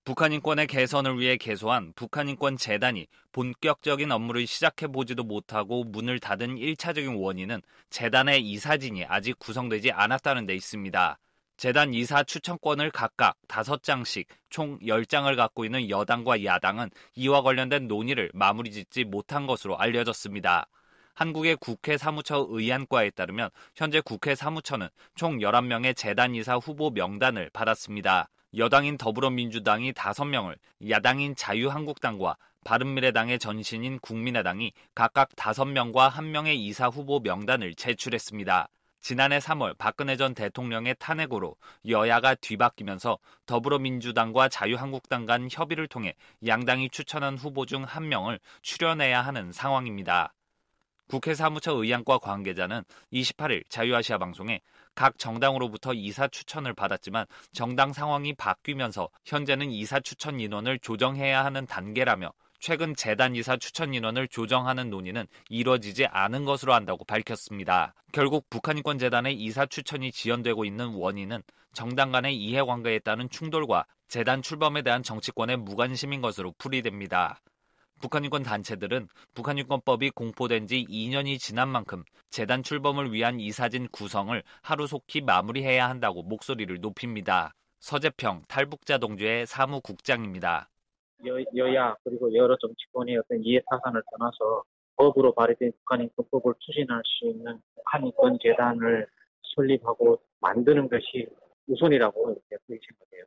북한 인권의 개선을 위해 개소한 북한인권재단이 본격적인 업무를 시작해보지도 못하고 문을 닫은 1차적인 원인은 재단의 이사진이 아직 구성되지 않았다는 데 있습니다. 재단 이사 추천권을 각각 5장씩 총 10장을 갖고 있는 여당과 야당은 이와 관련된 논의를 마무리 짓지 못한 것으로 알려졌습니다. 한국의 국회 사무처 의안과에 따르면 현재 국회 사무처는 총 11명의 재단 이사 후보 명단을 받았습니다. 여당인 더불어민주당이 5명을, 야당인 자유한국당과 바른미래당의 전신인 국민의당이 각각 5명과 1명의 이사 후보 명단을 제출했습니다. 지난해 3월 박근혜 전 대통령의 탄핵으로 여야가 뒤바뀌면서 더불어민주당과 자유한국당 간 협의를 통해 양당이 추천한 후보 중 1명을 추려내야 하는 상황입니다. 국회 사무처 의안과 관계자는 28일 자유아시아 방송에 각 정당으로부터 이사 추천을 받았지만 정당 상황이 바뀌면서 현재는 이사 추천 인원을 조정해야 하는 단계라며 최근 재단 이사 추천 인원을 조정하는 논의는 이뤄지지 않은 것으로 안다고 밝혔습니다. 결국 북한인권재단의 이사 추천이 지연되고 있는 원인은 정당 간의 이해관계에 따른 충돌과 재단 출범에 대한 정치권의 무관심인 것으로 풀이됩니다. 북한인권 단체들은 북한인권법이 공포된 지 2년이 지난 만큼 재단 출범을 위한 이사진 구성을 하루속히 마무리해야 한다고 목소리를 높입니다. 서재평 탈북자동주의 사무국장입니다. 여야 그리고 여러 정치권의 어떤 이해타산을 떠나서 법으로 발의된 북한인권법을 추진할 수 있는 북한인권재단을 설립하고 만드는 것이 우선이라고 이렇게 생각해요.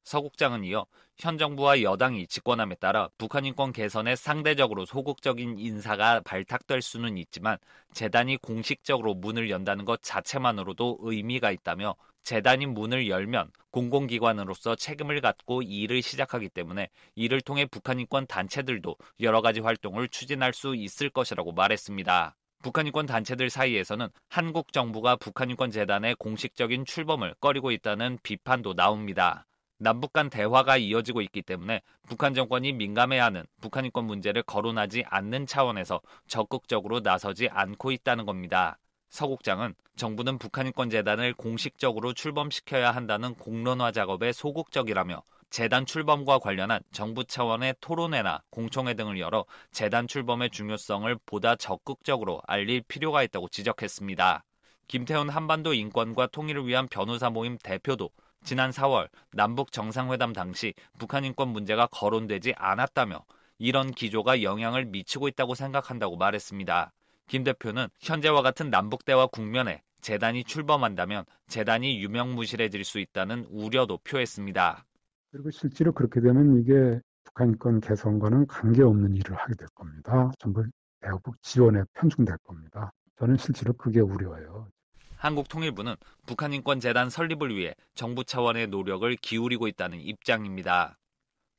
서 국장은 이어 현 정부와 여당이 집권함에 따라 북한인권 개선에 상대적으로 소극적인 인사가 발탁될 수는 있지만 재단이 공식적으로 문을 연다는 것 자체만으로도 의미가 있다며 재단이 문을 열면 공공기관으로서 책임을 갖고 일을 시작하기 때문에 이를 통해 북한인권 단체들도 여러 가지 활동을 추진할 수 있을 것이라고 말했습니다. 북한인권 단체들 사이에서는 한국 정부가 북한인권재단의 공식적인 출범을 꺼리고 있다는 비판도 나옵니다. 남북 간 대화가 이어지고 있기 때문에 북한 정권이 민감해하는 북한인권 문제를 거론하지 않는 차원에서 적극적으로 나서지 않고 있다는 겁니다. 서 국장은 정부는 북한인권재단을 공식적으로 출범시켜야 한다는 공론화 작업에 소극적이라며 재단 출범과 관련한 정부 차원의 토론회나 공청회 등을 열어 재단 출범의 중요성을 보다 적극적으로 알릴 필요가 있다고 지적했습니다. 김태훈 한반도 인권과 통일을 위한 변호사 모임 대표도 지난 4월 남북 정상회담 당시 북한 인권 문제가 거론되지 않았다며 이런 기조가 영향을 미치고 있다고 생각한다고 말했습니다. 김 대표는 현재와 같은 남북 대화 국면에 재단이 출범한다면 재단이 유명무실해질 수 있다는 우려도 표했습니다. 그리고 실제로 그렇게 되면 이게 북한 인권 개선과는 관계없는 일을 하게 될 겁니다. 전부 대북 지원에 편중될 겁니다. 저는 실제로 그게 우려예요. 한국통일부는 북한인권재단 설립을 위해 정부 차원의 노력을 기울이고 있다는 입장입니다.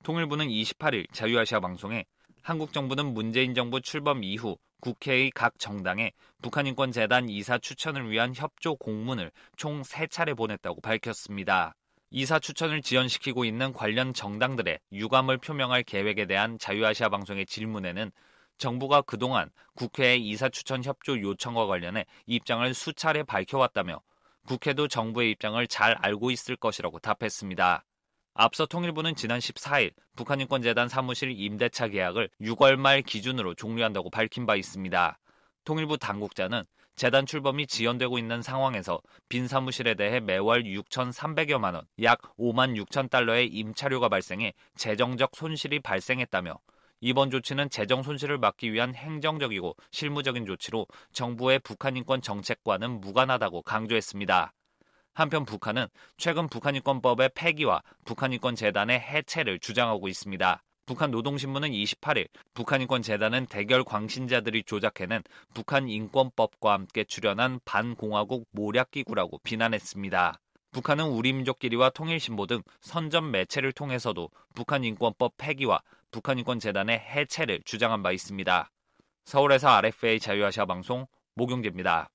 통일부는 28일 자유아시아 방송에 한국 정부는 문재인 정부 출범 이후 국회의 각 정당에 북한인권재단 이사 추천을 위한 협조 공문을 총 3차례 보냈다고 밝혔습니다. 이사 추천을 지연시키고 있는 관련 정당들의 유감을 표명할 계획에 대한 자유아시아 방송의 질문에는 정부가 그동안 국회의 이사 추천 협조 요청과 관련해 입장을 수차례 밝혀왔다며 국회도 정부의 입장을 잘 알고 있을 것이라고 답했습니다. 앞서 통일부는 지난 14일 북한인권재단 사무실 임대차 계약을 6월 말 기준으로 종료한다고 밝힌 바 있습니다. 통일부 당국자는 재단 출범이 지연되고 있는 상황에서 빈 사무실에 대해 매월 6,300여만 원, 약 5만 6천 달러의 임차료가 발생해 재정적 손실이 발생했다며 이번 조치는 재정 손실을 막기 위한 행정적이고 실무적인 조치로 정부의 북한인권 정책과는 무관하다고 강조했습니다. 한편 북한은 최근 북한인권법의 폐기와 북한인권재단의 해체를 주장하고 있습니다. 북한 노동신문은 28일 북한인권재단은 대결 광신자들이 조작해낸 북한인권법과 함께 출연한 반공화국 모략기구라고 비난했습니다. 북한은 우리민족끼리와 통일신보 등 선전 매체를 통해서도 북한인권법 폐기와 북한인권재단의 해체를 주장한 바 있습니다. 서울에서 RFA 자유아시아 방송 모경재입니다.